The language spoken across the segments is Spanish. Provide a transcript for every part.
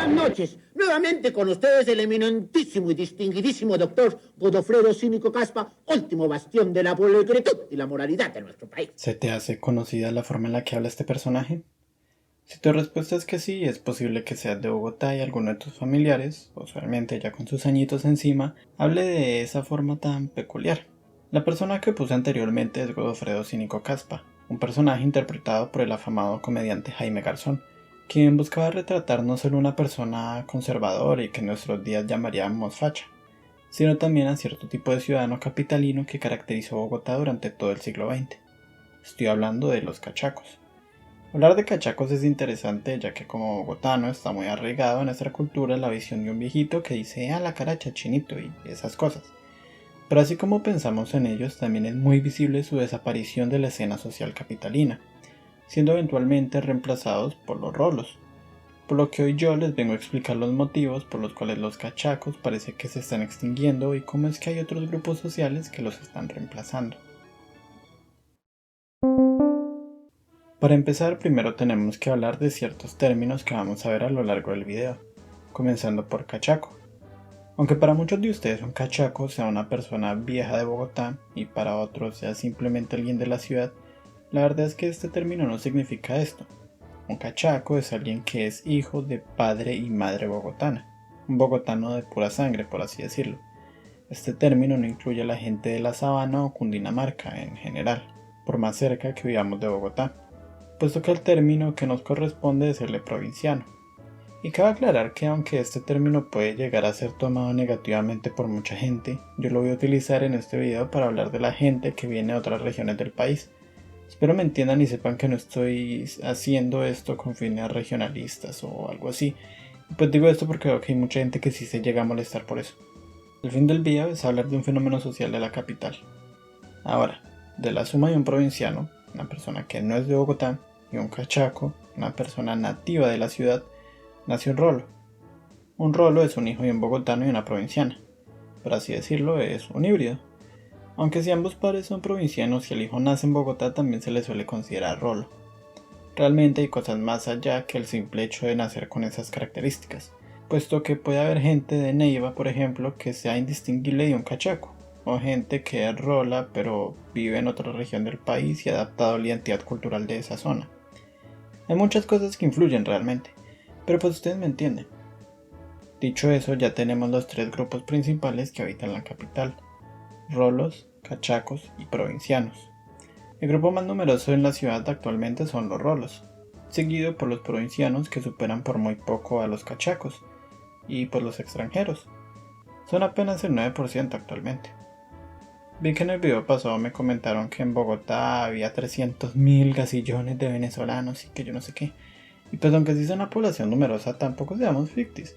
buenas noches. Nuevamente con ustedes el eminentísimo y distinguidísimo doctor Godofredo Cínico Caspa, último bastión de la pulcritud y la moralidad de nuestro país. ¿Se te hace conocida la forma en la que habla este personaje? Si tu respuesta es que sí, es posible que seas de Bogotá y alguno de tus familiares, usualmente ya con sus añitos encima, hable de esa forma tan peculiar. La persona que puse anteriormente es Godofredo Cínico Caspa, un personaje interpretado por el afamado comediante Jaime Garzón, quien buscaba retratar no solo una persona conservadora y que en nuestros días llamaríamos facha, sino también a cierto tipo de ciudadano capitalino que caracterizó Bogotá durante todo el siglo XX. Estoy hablando de los cachacos. Hablar de cachacos es interesante ya que como bogotano está muy arraigado en nuestra cultura la visión de un viejito que dice a la cara chachinito y esas cosas. Pero así como pensamos en ellos, también es muy visible su desaparición de la escena social capitalina, siendo eventualmente reemplazados por los rolos, por lo que hoy yo les vengo a explicar los motivos por los cuales los cachacos parece que se están extinguiendo y cómo es que hay otros grupos sociales que los están reemplazando. Para empezar, primero tenemos que hablar de ciertos términos que vamos a ver a lo largo del video, comenzando por cachaco. Aunque para muchos de ustedes un cachaco sea una persona vieja de Bogotá y para otros sea simplemente alguien de la ciudad, la verdad es que este término no significa esto. Un cachaco es alguien que es hijo de padre y madre bogotana, un bogotano de pura sangre, por así decirlo. Este término no incluye a la gente de la Sabana o Cundinamarca en general, por más cerca que vivamos de Bogotá, puesto que el término que nos corresponde es el de provinciano. Y cabe aclarar que aunque este término puede llegar a ser tomado negativamente por mucha gente, yo lo voy a utilizar en este video para hablar de la gente que viene de otras regiones del país. Espero me entiendan y sepan que no estoy haciendo esto con fines regionalistas o algo así. Pues digo esto porque veo que hay mucha gente que sí se llega a molestar por eso. El fin del video es hablar de un fenómeno social de la capital. Ahora, de la suma de un provinciano, una persona que no es de Bogotá, y un cachaco, una persona nativa de la ciudad, nace un rolo. Un rolo es un hijo de un bogotano y una provinciana. Por así decirlo, es un híbrido. Aunque si ambos padres son provincianos y el hijo nace en Bogotá, también se le suele considerar rolo. Realmente hay cosas más allá que el simple hecho de nacer con esas características, puesto que puede haber gente de Neiva, por ejemplo, que sea indistinguible de un cachaco, o gente que es rola pero vive en otra región del país y adaptado a la identidad cultural de esa zona. Hay muchas cosas que influyen realmente, pero pues ustedes me entienden. Dicho eso, ya tenemos los tres grupos principales que habitan la capital: rolos, cachacos y provincianos. El grupo más numeroso en la ciudad actualmente son los rolos, seguido por los provincianos que superan por muy poco a los cachacos, y por los extranjeros. Son apenas el 9% actualmente. Vi que en el video pasado me comentaron que en Bogotá había 300.000 gasillones de venezolanos y que yo no sé qué. Y pues aunque sí es una población numerosa, tampoco seamos fictis.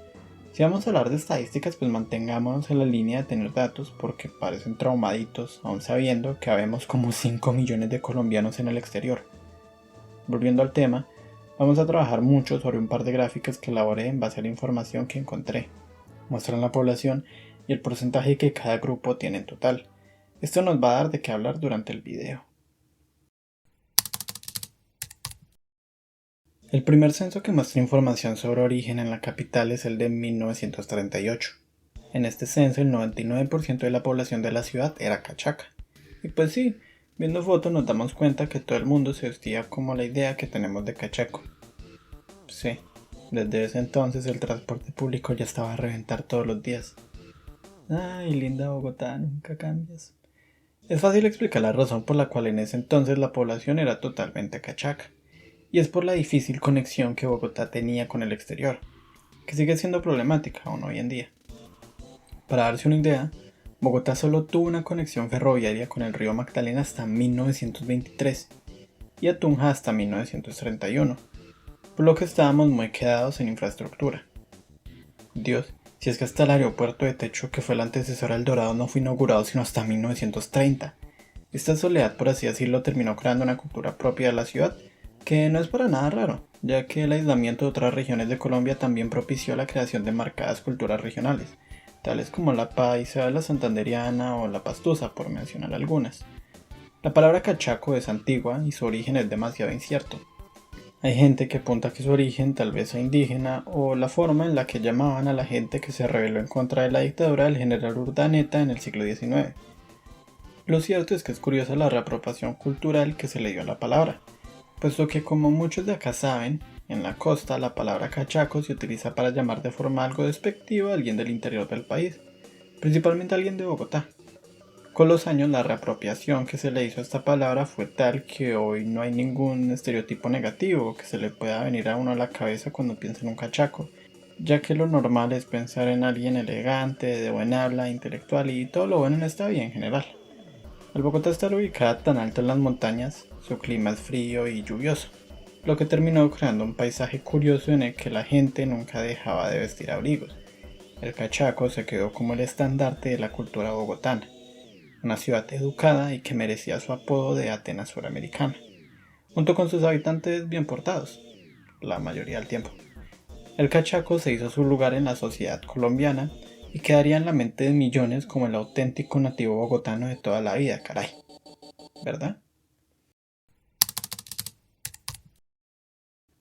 Si vamos a hablar de estadísticas, pues mantengámonos en la línea de tener datos porque parecen traumaditos, aún sabiendo que habemos como 5 millones de colombianos en el exterior. Volviendo al tema, vamos a trabajar mucho sobre un par de gráficas que elaboré en base a la información que encontré. Muestran la población y el porcentaje que cada grupo tiene en total. Esto nos va a dar de qué hablar durante el video. El primer censo que muestra información sobre origen en la capital es el de 1938. En este censo el 99% de la población de la ciudad era cachaca. Y pues sí, viendo fotos nos damos cuenta que todo el mundo se vestía como la idea que tenemos de cachaco. Sí, desde ese entonces el transporte público ya estaba a reventar todos los días. Ay, linda Bogotá, nunca cambias. Es fácil explicar la razón por la cual en ese entonces la población era totalmente cachaca. Y es por la difícil conexión que Bogotá tenía con el exterior, que sigue siendo problemática aún hoy en día. Para darse una idea, Bogotá solo tuvo una conexión ferroviaria con el río Magdalena hasta 1923 y a Tunja hasta 1931, por lo que estábamos muy quedados en infraestructura. Dios, si es que hasta el aeropuerto de techo que fue el antecesor al Dorado no fue inaugurado sino hasta 1930. Esta soledad, por así decirlo, terminó creando una cultura propia de la ciudad, que no es para nada raro, ya que el aislamiento de otras regiones de Colombia también propició la creación de marcadas culturas regionales, tales como la paisa, la santandereana o la pastusa, por mencionar algunas. La palabra cachaco es antigua y su origen es demasiado incierto. Hay gente que apunta que su origen tal vez sea indígena o la forma en la que llamaban a la gente que se rebeló en contra de la dictadura del general Urdaneta en el siglo XIX. Lo cierto es que es curiosa la reapropiación cultural que se le dio a la palabra, puesto que como muchos de acá saben, en la costa la palabra cachaco se utiliza para llamar de forma algo despectiva a alguien del interior del país, principalmente a alguien de Bogotá. Con los años la reapropiación que se le hizo a esta palabra fue tal que hoy no hay ningún estereotipo negativo que se le pueda venir a uno a la cabeza cuando piensa en un cachaco, ya que lo normal es pensar en alguien elegante, de buen habla, intelectual y todo lo bueno en esta vida en general. El Bogotá está ubicada tan alto en las montañas, su clima es frío y lluvioso, lo que terminó creando un paisaje curioso en el que la gente nunca dejaba de vestir abrigos. El cachaco se quedó como el estandarte de la cultura bogotana, una ciudad educada y que merecía su apodo de Atenas suramericana, junto con sus habitantes bien portados, la mayoría del tiempo. El cachaco se hizo su lugar en la sociedad colombiana y quedaría en la mente de millones como el auténtico nativo bogotano de toda la vida, caray. ¿Verdad?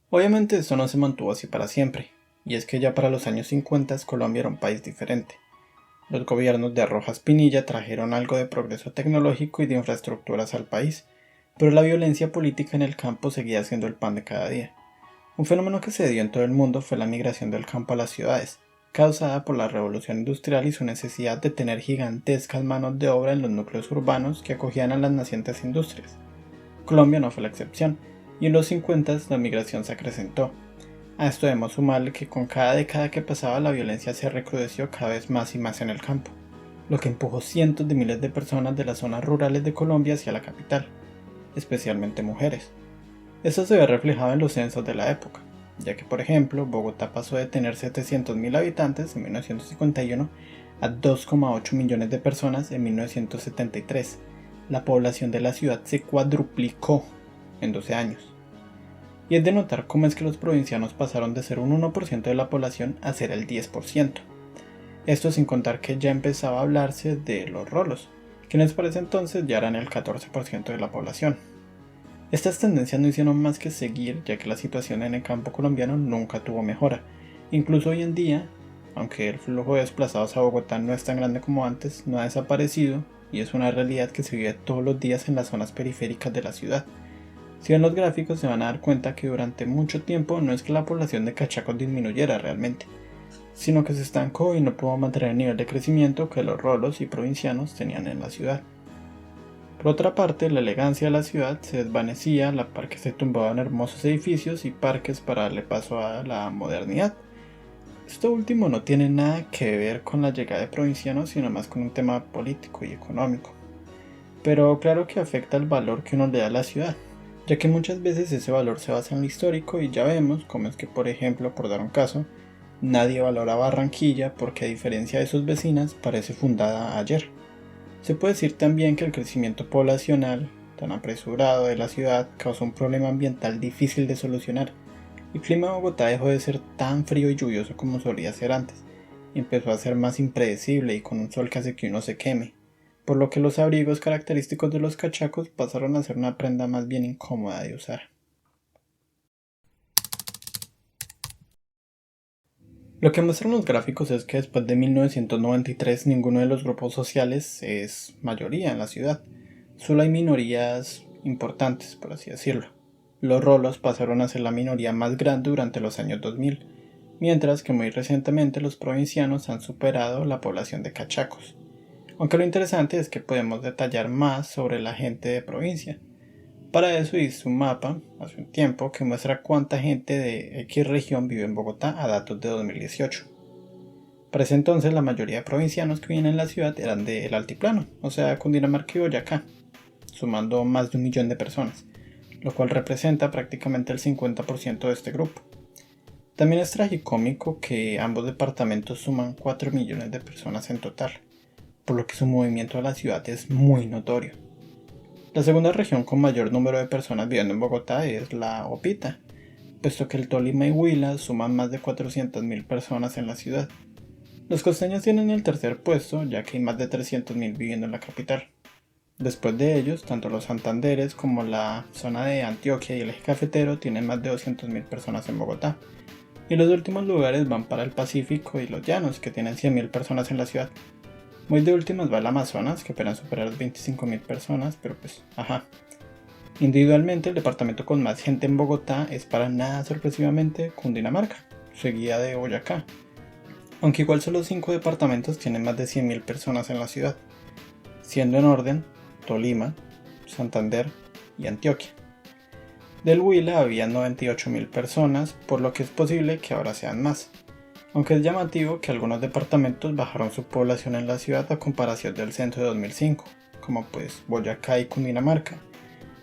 Obviamente esto no se mantuvo así para siempre, y es que ya para los años 50 Colombia era un país diferente. Los gobiernos de Rojas Pinilla trajeron algo de progreso tecnológico y de infraestructuras al país, pero la violencia política en el campo seguía siendo el pan de cada día. Un fenómeno que se dio en todo el mundo fue la migración del campo a las ciudades, causada por la revolución industrial y su necesidad de tener gigantescas manos de obra en los núcleos urbanos que acogían a las nacientes industrias. Colombia no fue la excepción, y en los 50 la migración se acrecentó. A esto debemos sumarle que con cada década que pasaba la violencia se recrudeció cada vez más y más en el campo, lo que empujó cientos de miles de personas de las zonas rurales de Colombia hacia la capital, especialmente mujeres. Esto se ve reflejado en los censos de la época, ya que por ejemplo Bogotá pasó de tener 700.000 habitantes en 1951 a 2,8 millones de personas en 1973. La población de la ciudad se cuadruplicó en 12 años. Y es de notar cómo es que los provincianos pasaron de ser un 1% de la población a ser el 10%. Esto sin contar que ya empezaba a hablarse de los rolos, quienes para ese entonces ya eran el 14% de la población. Estas tendencias no hicieron más que seguir, ya que la situación en el campo colombiano nunca tuvo mejora. Incluso hoy en día, aunque el flujo de desplazados a Bogotá no es tan grande como antes, no ha desaparecido y es una realidad que se vive todos los días en las zonas periféricas de la ciudad. Si ven los gráficos se van a dar cuenta que durante mucho tiempo no es que la población de cachacos disminuyera realmente, sino que se estancó y no pudo mantener el nivel de crecimiento que los rolos y provincianos tenían en la ciudad. Por otra parte, la elegancia de la ciudad se desvanecía a la par que se tumbaban hermosos edificios y parques para darle paso a la modernidad. Esto último no tiene nada que ver con la llegada de provincianos, sino más con un tema político y económico. Pero claro que afecta el valor que uno le da a la ciudad, ya que muchas veces ese valor se basa en lo histórico y ya vemos cómo es que, por ejemplo, por dar un caso, nadie valora Barranquilla porque a diferencia de sus vecinas parece fundada ayer. Se puede decir también que el crecimiento poblacional tan apresurado de la ciudad causó un problema ambiental difícil de solucionar. El clima de Bogotá dejó de ser tan frío y lluvioso como solía ser antes, y empezó a ser más impredecible y con un sol que hace que uno se queme, por lo que los abrigos característicos de los cachacos pasaron a ser una prenda más bien incómoda de usar. Lo que muestran los gráficos es que después de 1993 ninguno de los grupos sociales es mayoría en la ciudad. Solo hay minorías importantes, por así decirlo. Los rolos pasaron a ser la minoría más grande durante los años 2000, mientras que muy recientemente los provincianos han superado la población de cachacos. Aunque lo interesante es que podemos detallar más sobre la gente de provincia. Para eso hice un mapa hace un tiempo que muestra cuánta gente de X región vive en Bogotá a datos de 2018. Para ese entonces la mayoría de provincianos que vivían en la ciudad eran del altiplano, o sea Cundinamarca y Boyacá, sumando más de 1 millón de personas, lo cual representa prácticamente el 50% de este grupo. También es tragicómico que ambos departamentos suman 4 millones de personas en total, por lo que su movimiento a la ciudad es muy notorio. La segunda región con mayor número de personas viviendo en Bogotá es la Opita, puesto que el Tolima y Huila suman más de 400.000 personas en la ciudad. Los costeños tienen el tercer puesto, ya que hay más de 300.000 viviendo en la capital. Después de ellos, tanto los Santanderes como la zona de Antioquia y el eje cafetero tienen más de 200.000 personas en Bogotá. Y los últimos lugares van para el Pacífico y los Llanos, que tienen 100.000 personas en la ciudad. Muy de últimas va el Amazonas, que esperan superar las 25.000 personas, pero pues, ajá. Individualmente, el departamento con más gente en Bogotá es, para nada sorpresivamente, Cundinamarca, seguida de Boyacá. Aunque igual solo 5 departamentos tienen más de 100.000 personas en la ciudad, siendo en orden Tolima, Santander y Antioquia. Del Huila había 98.000 personas, por lo que es posible que ahora sean más. Aunque es llamativo que algunos departamentos bajaron su población en la ciudad a comparación del censo de 2005, como pues Boyacá y Cundinamarca,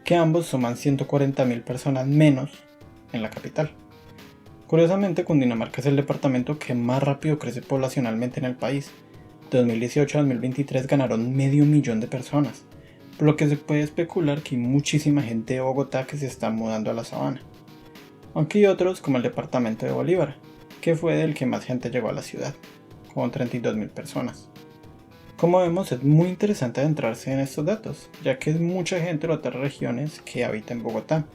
que ambos suman 140.000 personas menos en la capital. Curiosamente, Cundinamarca es el departamento que más rápido crece poblacionalmente en el país. De 2018 a 2023 ganaron 500.000 de personas, por lo que se puede especular que hay muchísima gente de Bogotá que se está mudando a la sabana. Aunque hay otros, como el departamento de Bolívar, que fue del que más gente llegó a la ciudad, con 32.000 personas. Como vemos, es muy interesante adentrarse en estos datos, ya que es mucha gente de otras regiones que habita en Bogotá,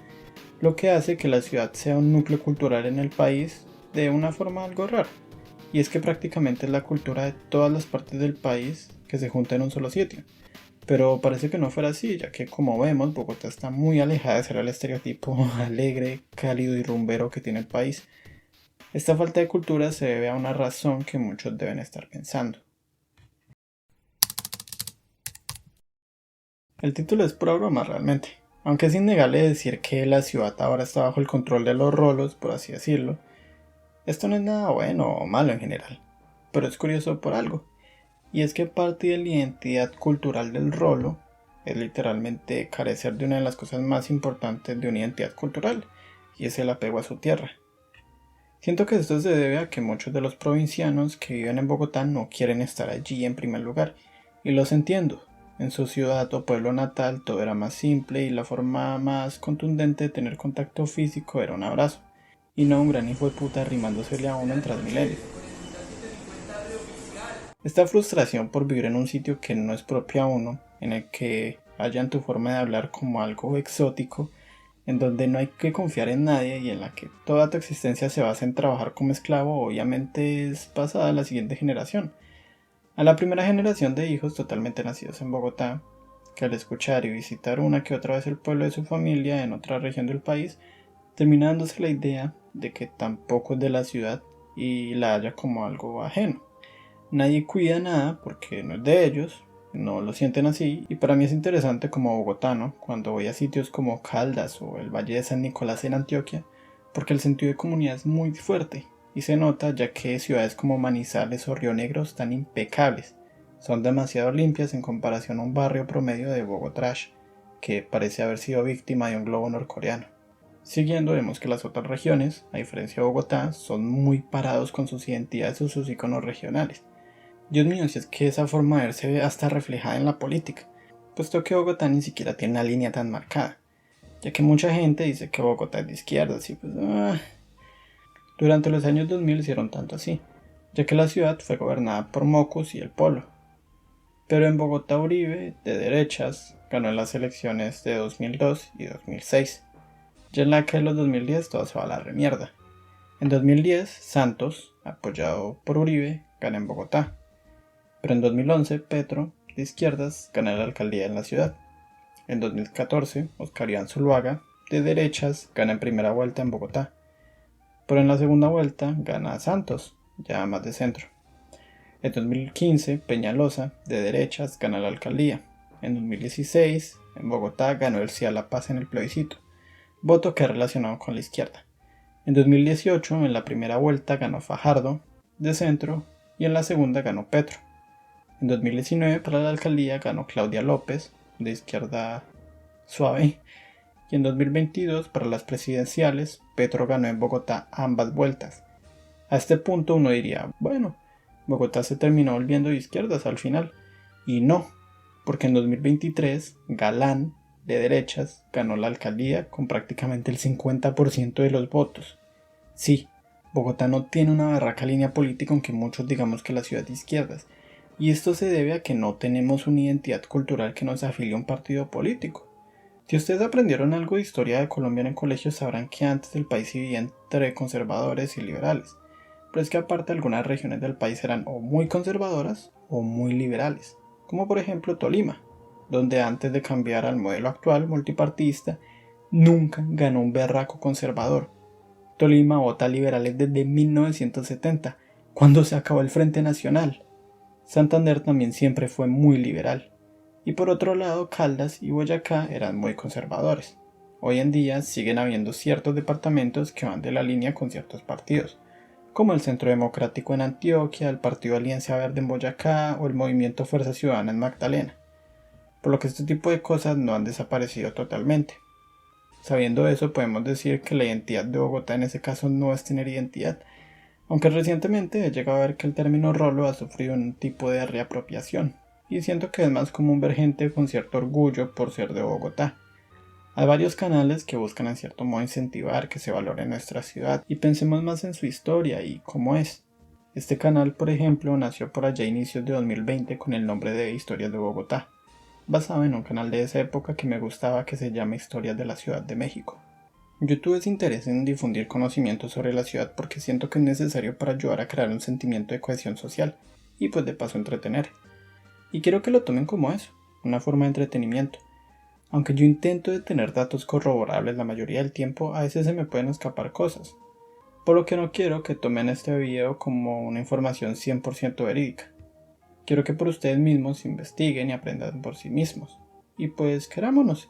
lo que hace que la ciudad sea un núcleo cultural en el país de una forma algo rara, y es que prácticamente es la cultura de todas las partes del país que se junta en un solo sitio. Pero parece que no fuera así, ya que como vemos, Bogotá está muy alejada de ser el estereotipo alegre, cálido y rumbero que tiene el país. Esta falta de cultura se debe a una razón que muchos deben estar pensando. El título es pura broma realmente, aunque es innegable decir que la ciudad ahora está bajo el control de los rolos, por así decirlo. Esto no es nada bueno o malo en general, pero es curioso por algo, y es que parte de la identidad cultural del rolo es literalmente carecer de una de las cosas más importantes de una identidad cultural, y es el apego a su tierra. Siento que esto se debe a que muchos de los provincianos que viven en Bogotá no quieren estar allí en primer lugar, y los entiendo. En su ciudad o pueblo natal todo era más simple y la forma más contundente de tener contacto físico era un abrazo, y no un gran hijo de puta arrimándosele a uno en Transmilenio. Esta frustración por vivir en un sitio que no es propio a uno, en el que hallan tu forma de hablar como algo exótico, en donde no hay que confiar en nadie y en la que toda tu existencia se basa en trabajar como esclavo, obviamente es pasada a la siguiente generación. A la primera generación de hijos totalmente nacidos en Bogotá, que al escuchar y visitar una que otra vez el pueblo de su familia en otra región del país, termina dándose la idea de que tampoco es de la ciudad y la halla como algo ajeno. Nadie cuida nada porque no es de ellos, no lo sienten así, y para mí es interesante como bogotano cuando voy a sitios como Caldas o el Valle de San Nicolás en Antioquia, porque el sentido de comunidad es muy fuerte y se nota ya que ciudades como Manizales o Río Negro están impecables, son demasiado limpias en comparación a un barrio promedio de Bogotá que parece haber sido víctima de un globo norcoreano. Siguiendo, vemos que las otras regiones, a diferencia de Bogotá, son muy parados con sus identidades o sus iconos regionales. Dios mío, si es que esa forma de ver se ve hasta reflejada en la política, puesto que Bogotá ni siquiera tiene una línea tan marcada, ya que mucha gente dice que Bogotá es de izquierdas y pues... Durante los años 2000 hicieron tanto así, ya que la ciudad fue gobernada por Mocus y el Polo. Pero en Bogotá Uribe, de derechas, ganó en las elecciones de 2002 y 2006. Ya en la que en los 2010 todo se va a la remierda. En 2010, Santos, apoyado por Uribe, gana en Bogotá. Pero en 2011, Petro, de izquierdas, gana la alcaldía en la ciudad. En 2014, Oscar Iván Zuluaga, de derechas, gana en primera vuelta en Bogotá. Pero en la segunda vuelta gana Santos, ya más de centro. En 2015, Peñalosa, de derechas, gana la alcaldía. En 2016, en Bogotá, ganó el Sí a la Paz en el plebiscito, voto que es relacionado con la izquierda. En 2018, en la primera vuelta, ganó Fajardo, de centro, y en la segunda ganó Petro. En 2019, para la alcaldía, ganó Claudia López, de izquierda suave, y en 2022, para las presidenciales, Petro ganó en Bogotá ambas vueltas. A este punto uno diría, bueno, Bogotá se terminó volviendo de izquierdas al final, y no, porque en 2023, Galán, de derechas, ganó la alcaldía con prácticamente el 50% de los votos. Sí, Bogotá no tiene una barraca línea política, aunque muchos digamos que la ciudad de izquierdas, y esto se debe a que no tenemos una identidad cultural que nos afilie a un partido político. Si ustedes aprendieron algo de historia de Colombia en el colegio, sabrán que antes el país se dividía entre conservadores y liberales, pero es que aparte algunas regiones del país eran o muy conservadoras o muy liberales, como por ejemplo Tolima, donde antes de cambiar al modelo actual multipartidista, nunca ganó un berraco conservador. Tolima vota liberales desde 1970, cuando se acabó el Frente Nacional. Santander también siempre fue muy liberal. Y por otro lado, Caldas y Boyacá eran muy conservadores. Hoy en día siguen habiendo ciertos departamentos que van de la línea con ciertos partidos, como el Centro Democrático en Antioquia, el Partido Alianza Verde en Boyacá o el Movimiento Fuerza Ciudadana en Magdalena, por lo que este tipo de cosas no han desaparecido totalmente. Sabiendo eso, podemos decir que la identidad de Bogotá en ese caso no es tener identidad, aunque recientemente he llegado a ver que el término rolo ha sufrido un tipo de reapropiación, y siento que es más común ver gente con cierto orgullo por ser de Bogotá. Hay varios canales que buscan en cierto modo incentivar que se valore nuestra ciudad y pensemos más en su historia y cómo es. Este canal, por ejemplo, nació por allá a inicios de 2020 con el nombre de Historias de Bogotá, basado en un canal de esa época que me gustaba que se llama Historias de la Ciudad de México. Yo tuve ese interés en difundir conocimientos sobre la ciudad porque siento que es necesario para ayudar a crear un sentimiento de cohesión social y pues de paso entretener. Y quiero que lo tomen como eso, una forma de entretenimiento. Aunque yo intento de tener datos corroborables la mayoría del tiempo, a veces se me pueden escapar cosas. Por lo que no quiero que tomen este video como una información 100% verídica. Quiero que por ustedes mismos investiguen y aprendan por sí mismos. Y pues querámonos,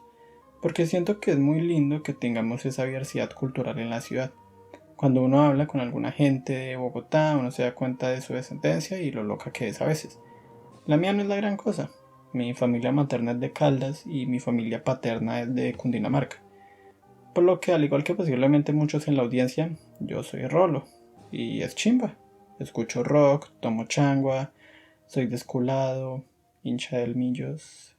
porque siento que es muy lindo que tengamos esa diversidad cultural en la ciudad. Cuando uno habla con alguna gente de Bogotá, uno se da cuenta de su descendencia y lo loca que es a veces. La mía no es la gran cosa. Mi familia materna es de Caldas y mi familia paterna es de Cundinamarca. Por lo que, al igual que posiblemente muchos en la audiencia, yo soy rolo. Y es chimba. Escucho rock, tomo changua, soy desculado, hincha del Millos.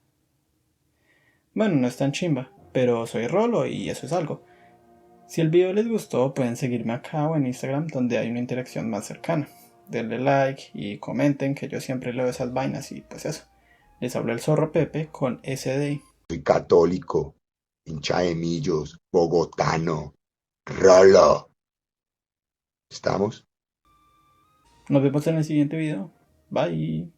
Bueno, no es tan chimba, pero soy rolo y eso es algo. Si el video les gustó, pueden seguirme acá o en Instagram donde hay una interacción más cercana. Denle like y comenten, que yo siempre leo esas vainas y pues eso. Les habló el zorro Pepe con SD. Soy católico, hincha de Millos, bogotano, rolo. ¿Estamos? Nos vemos en el siguiente video. Bye.